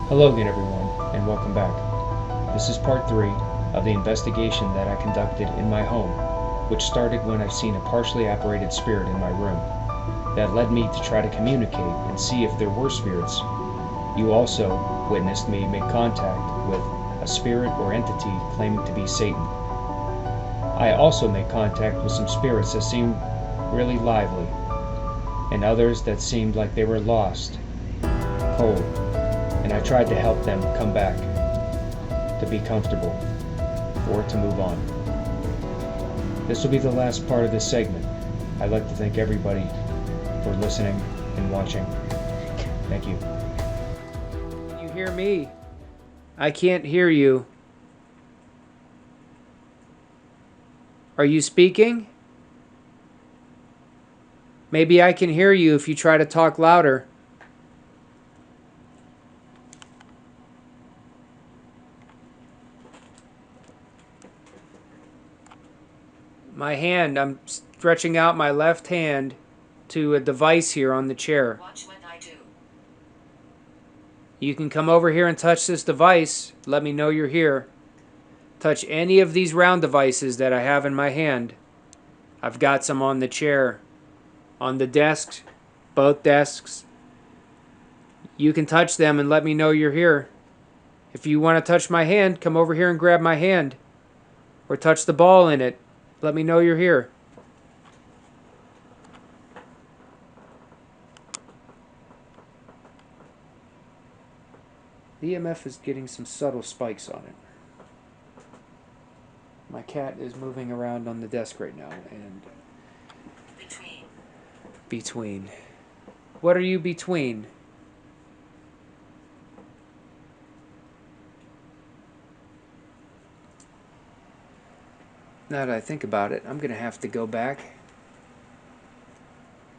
Hello again, everyone, and welcome back. This is part 3 of the investigation that I conducted in my home, which started when I've seen a partially apparated spirit in my room. That led me to try to communicate and see if there were spirits. You also witnessed me make contact with a spirit or entity claiming to be Satan. I also made contact with some spirits that seemed really lively, and others that seemed like they were lost, cold, and I tried to help them come back, to be comfortable, or to move on. This will be the last part of this segment. I'd like to thank everybody for listening and watching. Thank you. Can you hear me? I can't hear you. Are you speaking? Maybe I can hear you if you try to talk louder. My hand, I'm stretching out my left hand to a device here on the chair. Watch what I do. You can come over here and touch this device. Let me know you're here. Touch any of these round devices that I have in my hand. I've got some on the chair, on the desk, both desks. You can touch them and let me know you're here. If you want to touch my hand, come over here and grab my hand. Or touch the ball in it. Let me know you're here. The EMF is getting some subtle spikes on it. My cat is moving around on the desk right now and between. What are you between? Now that I think about it, I'm going to have to go back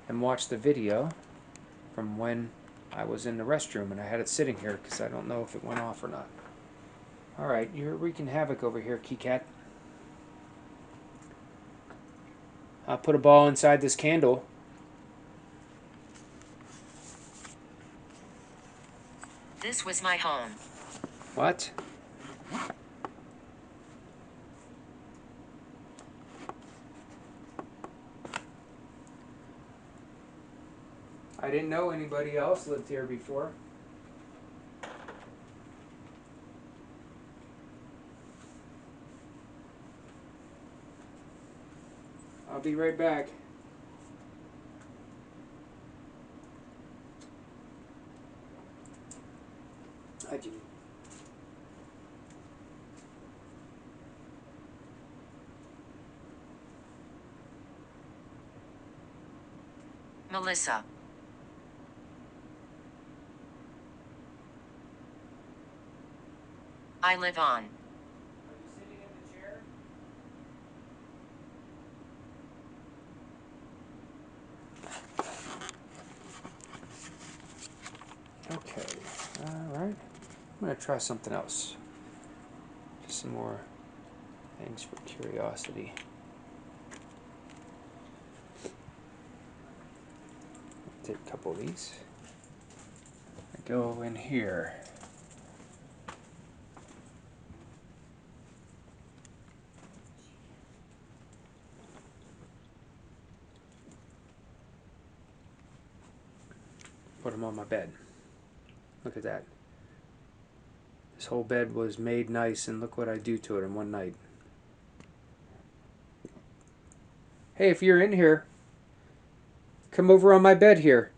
and watch the video from when I was in the restroom and I had it sitting here because I don't know if it went off or not. Alright, you're wreaking havoc over here, Key Cat. I'll put a ball inside this candle. This was my home. What? I didn't know anybody else lived here before. I'll be right back. Hi, Jimmy. Melissa. I live on. Are you sitting in the chair? Okay, alright. I'm going to try something else. Just some more things for curiosity. Take a couple of these. I go in here. Put them on my bed. Look at that. This whole bed was made nice, and look what I do to it in one night. Hey, if you're in here, come over on my bed here.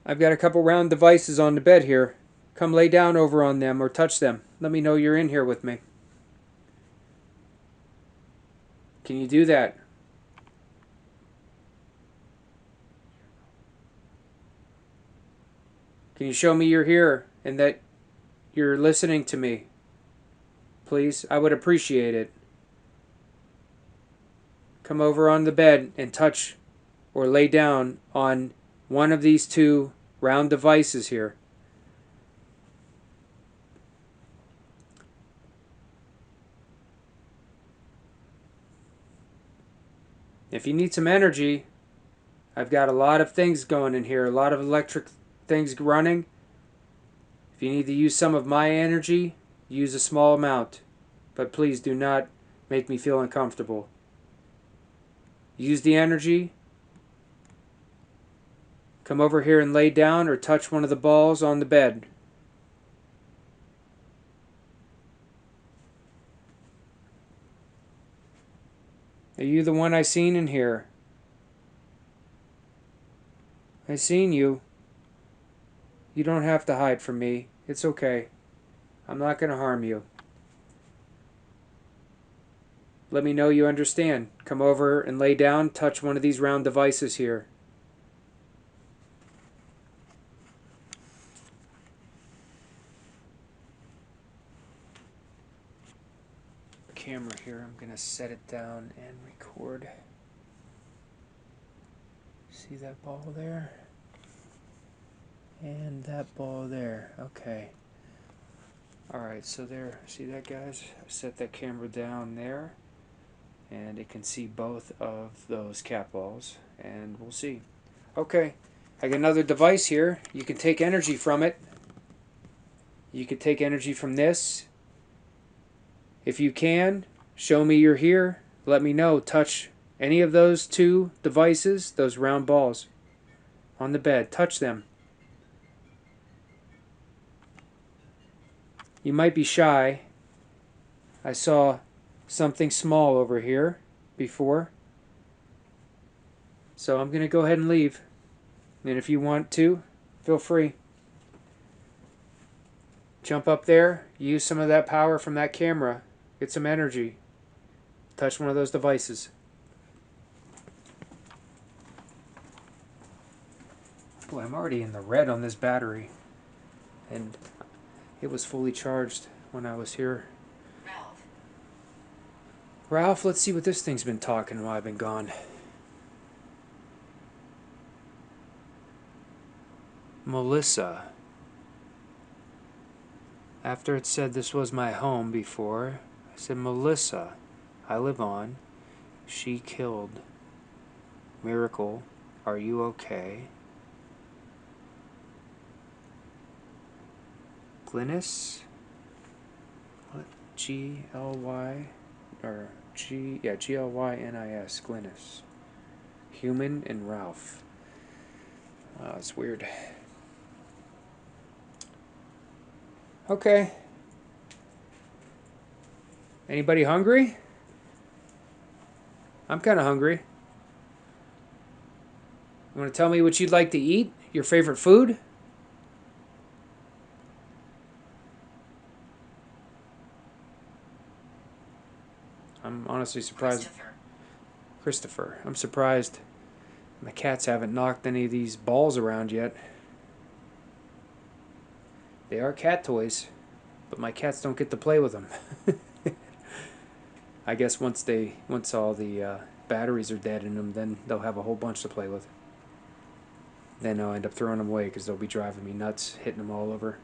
I've got a couple round devices on the bed here. Come lay down over on them or touch them. Let me know you're in here with me. Can you do that? Can you show me you're here and that you're listening to me? Please, I would appreciate it. Come over on the bed and touch or lay down on one of these two round devices here. If you need some energy, I've got a lot of things going in here, a lot of electric things running. you need to use some of my energy, use a small amount. But please do not make me feel uncomfortable. Use the energy. Come over here and lay down or touch one of the balls on the bed. Are you the one I seen in here? I seen you. You don't have to hide from me. It's okay. I'm not going to harm you. Let me know you understand. Come over and lay down, touch one of these round devices here. Camera here, I'm going to set it down and record. See that ball there? And that ball there. Okay. Alright, so there, see that, guys? I set that camera down there, and it can see both of those cat balls, and we'll see. Okay, I got another device here. You can take energy from it. You can take energy from this. If you can, show me you're here. Let me know. Touch any of those two devices, those round balls on the bed. Touch them. You might be shy. I saw something small over here before. So I'm going to go ahead and leave. And if you want to, feel free. Jump up there. Use some of that power from that camera. Get some energy. Touch one of those devices. Boy, I'm already in the red on this battery. And it was fully charged when I was here. Ralph, let's see what this thing's been talking while I've been gone. Melissa. After it said this was my home before, I said, Melissa, I live on. She killed. Miracle, are you okay? Glynis? What? G-L-Y? Or G-L-Y-N-I-S. Glynis. Human and Ralph. Wow, it's weird. Okay. Anybody hungry? I'm kind of hungry. You want to tell me what you'd like to eat? Your favorite food? I'm honestly surprised. Christopher. I'm surprised my cats haven't knocked any of these balls around yet. They are cat toys, but my cats don't get to play with them. I guess once all the batteries are dead in them, then they'll have a whole bunch to play with. Then I'll end up throwing them away because they'll be driving me nuts, hitting them all over.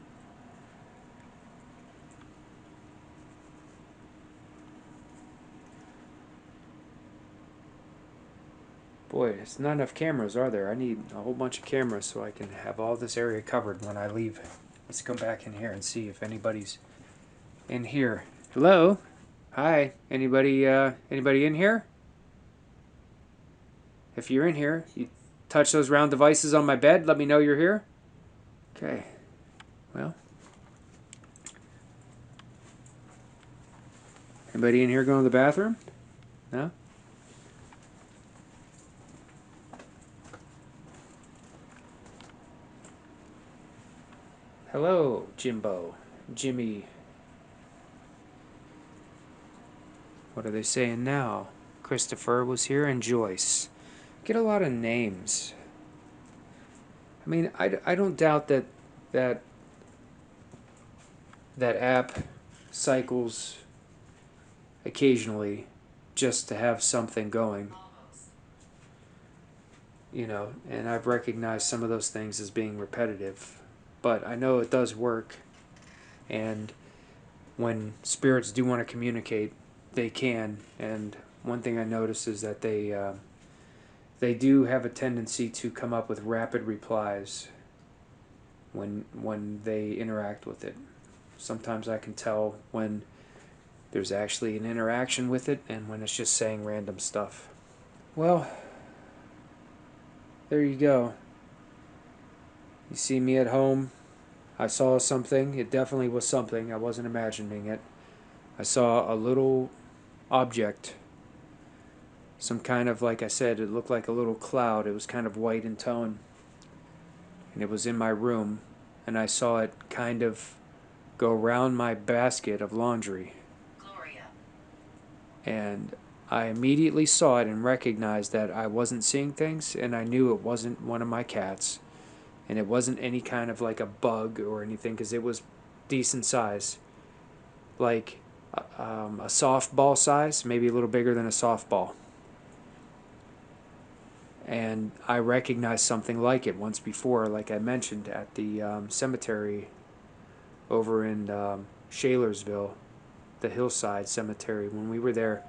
Boy, it's not enough cameras, are there? I need a whole bunch of cameras so I can have all this area covered when I leave. Let's go back in here and see if anybody's in here. Hello? Hi. Anybody in here? If you're in here, you touch those round devices on my bed, let me know you're here. Okay. Well. Anybody in here going to the bathroom? No? Hello, Jimbo. Jimmy. What are they saying now? Christopher was here and Joyce. Get a lot of names. I mean, I don't doubt that app cycles occasionally just to have something going. You know, and I've recognized some of those things as being repetitive. But I know it does work, and when spirits do want to communicate, they can. And one thing I notice is that they do have a tendency to come up with rapid replies. when they interact with it. Sometimes I can tell when there's actually an interaction with it and when it's just saying random stuff. Well, there you go. You see me at home. I saw something. It definitely was something. I wasn't imagining it. I saw a little object. Some kind of, like I said, it looked like a little cloud. It was kind of white in tone. And it was in my room. And I saw it kind of go around my basket of laundry. Gloria. And I immediately saw it and recognized that I wasn't seeing things, and I knew it wasn't one of my cats, and it wasn't any kind of like a bug or anything, because it was decent size, like a softball size, maybe a little bigger than a softball. And I recognized something like it once before, like I mentioned, at the cemetery over in Shalersville, the Hillside Cemetery. When we were there,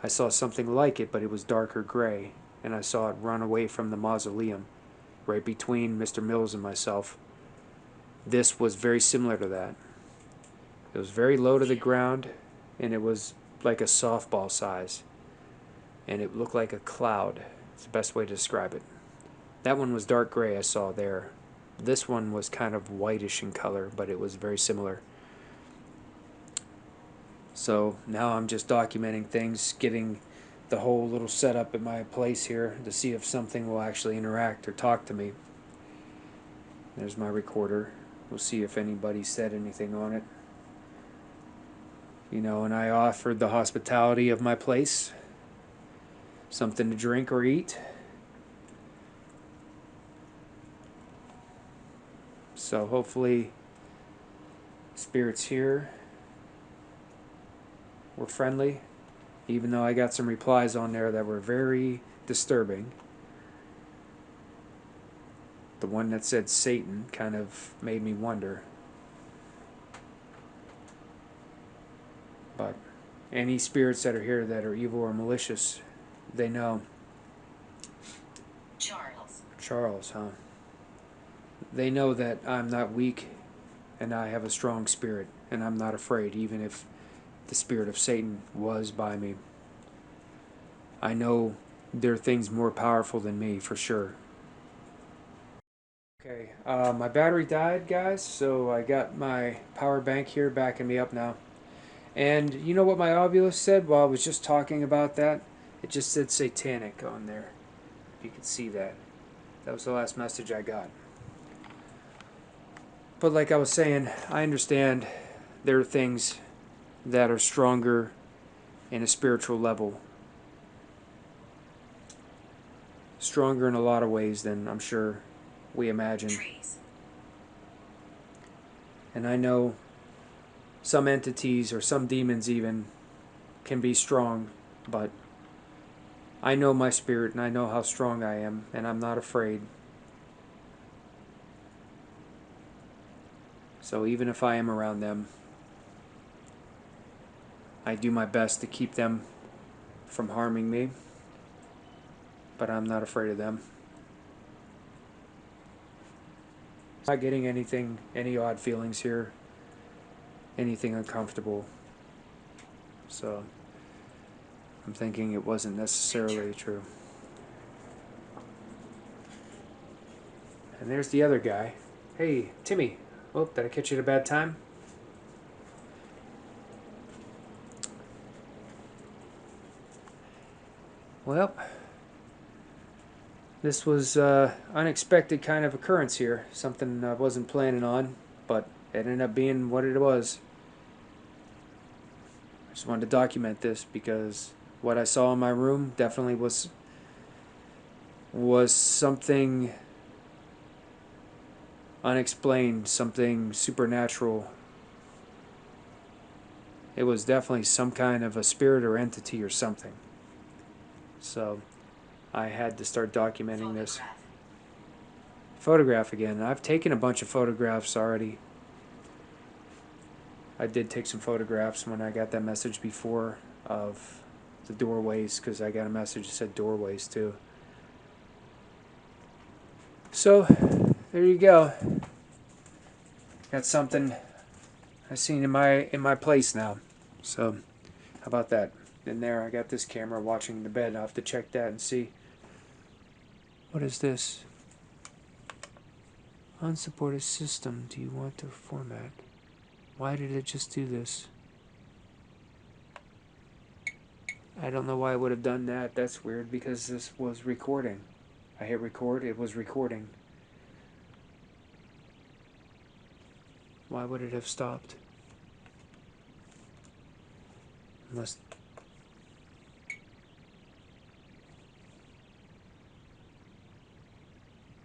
I saw something like it, but it was darker gray, and I saw it run away from the mausoleum, right between Mr. Mills and myself. This was very similar to that. It was very low to the ground, and it was like a softball size, and it looked like a cloud. It's the best way to describe it. That one was dark gray I saw there. This one was kind of whitish in color, but it was very similar. So now I'm just documenting things, getting the whole little setup at my place here to see if something will actually interact or talk to me. There's my recorder. We'll see if anybody said anything on it. You know, and I offered the hospitality of my place, something to drink or eat. So hopefully spirits here were friendly, even though I got some replies on there that were very disturbing. The one that said Satan kind of made me wonder. But any spirits that are here that are evil or malicious, they know. Charles. Charles, huh? They know that I'm not weak and I have a strong spirit and I'm not afraid, even if the spirit of Satan was by me. I know there are things more powerful than me, for sure. Okay, my battery died, guys, so I got my power bank here backing me up now. And you know what my Ovilus said while I was just talking about that? It just said satanic on there. You can see that. That was the last message I got. But like I was saying, I understand there are things that are stronger in a spiritual level. Stronger in a lot of ways than I'm sure we imagine. Trees. And I know some entities or some demons even can be strong, but I know my spirit and I know how strong I am, and I'm not afraid. So even if I am around them, I do my best to keep them from harming me, but I'm not afraid of them. I'm not getting anything, any odd feelings here, anything uncomfortable. So I'm thinking it wasn't necessarily true. And there's the other guy. Hey, Timmy. Oh, did I catch you at a bad time? Well, this was unexpected kind of occurrence here. Something I wasn't planning on, but it ended up being what it was. I just wanted to document this because what I saw in my room definitely was something unexplained, something supernatural. It was definitely some kind of a spirit or entity or something. So I had to start documenting this. Photograph again. I've taken a bunch of photographs already. I did take some photographs when I got that message before of the doorways, because I got a message that said doorways too. So there you go. Got something I've seen in my place now. So how about that? In there, I got this camera watching the bed. I'll have to check that and see. What is this? Unsupported system. Do you want to format? Why did it just do this? I don't know why I would have done that. That's weird because this was recording. I hit record, it was recording. Why would it have stopped? Unless...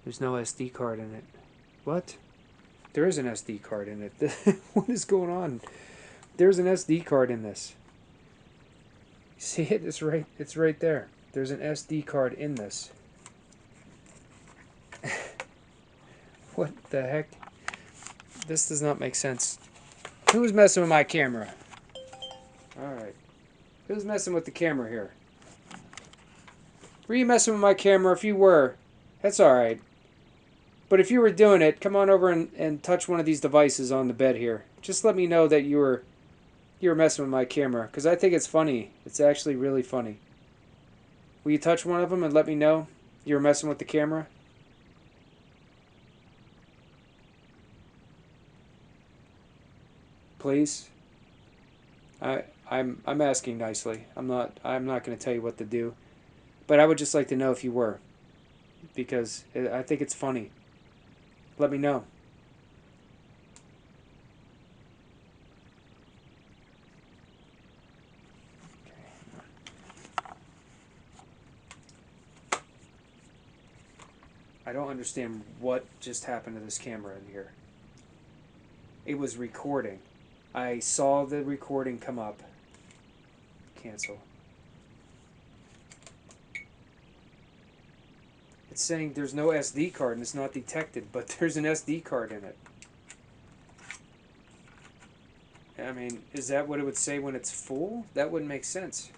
There's no SD card in it. What? There is an SD card in it. What is going on? There's an SD card in this. See it? It's right there. There's an SD card in this. What the heck? This does not make sense. Who's messing with my camera? Alright. Who's messing with the camera here? Were you messing with my camera? If you were, that's alright. But if you were doing it, come on over and touch one of these devices on the bed here. Just let me know that you were messing with my camera, because I think it's funny. It's actually really funny. Will you touch one of them and let me know you were messing with the camera? Please? I'm asking nicely. I'm not going to tell you what to do. But I would just like to know if you were, because I think it's funny. Let me know. I don't understand what just happened to this camera in here. It was recording. I saw the recording come up. Cancel. It's saying there's no SD card and it's not detected, but there's an SD card in it. I mean, is that what it would say when it's full? That wouldn't make sense.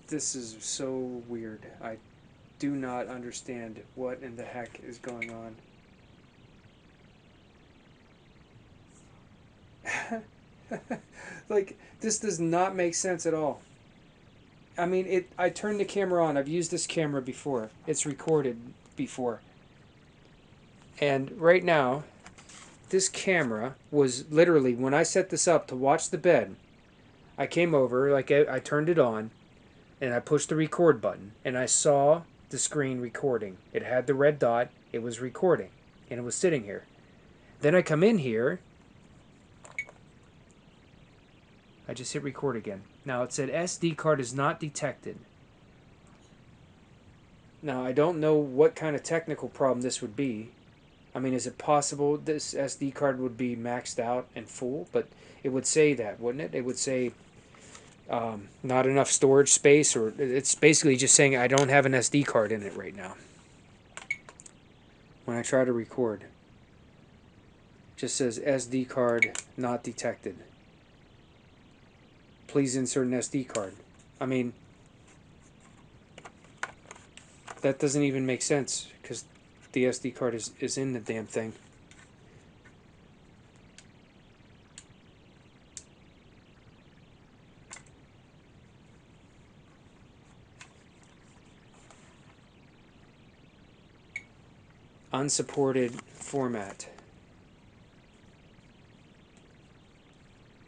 This is so weird. I do not understand what in the heck is going on. Like, this does not make sense at all. I mean, I turned the camera on. I've used this camera before. It's recorded before. And right now, this camera was literally, when I set this up to watch the bed, I came over, like I turned it on, and I pushed the record button, and I saw the screen recording. It had the red dot. It was recording, and it was sitting here. Then I come in here. I just hit record again. Now it said SD card is not detected. Now I don't know what kind of technical problem this would be. I mean, is it possible this SD card would be maxed out and full? But it would say that, wouldn't it? It would say not enough storage space, or it's basically just saying I don't have an SD card in it right now. When I try to record, it just says SD card not detected. Please insert an SD card. I mean, that doesn't even make sense because the SD card is in the damn thing. Unsupported format.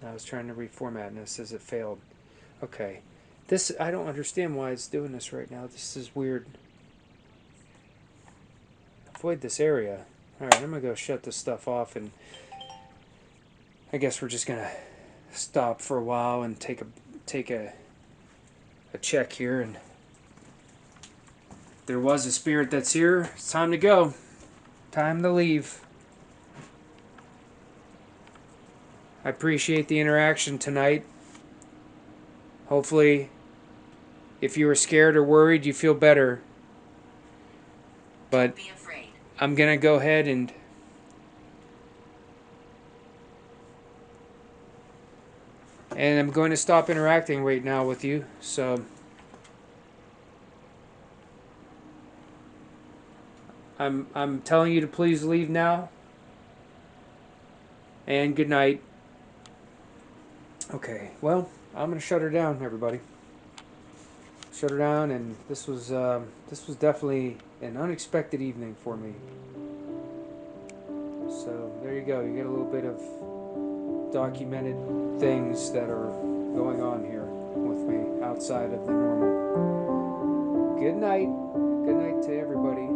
I was trying to reformat and it says it failed. Okay. This, I don't understand why it's doing this right now. This is weird. Avoid this area. Alright, I'm going to go shut this stuff off, and I guess we're just going to stop for a while and take a check here. And there was a spirit that's here. It's time to go. Time to leave. I appreciate the interaction tonight. Hopefully, if you were scared or worried, you feel better. But Be afraid. I'm going to go ahead and And I'm going to stop interacting right now with you. So I'm telling you to please leave now. And good night. Okay, well, I'm gonna shut her down, everybody. Shut her down, and this was definitely an unexpected evening for me. So there you go. You get a little bit of documented things that are going on here with me outside of the normal. Good night. Good night to everybody.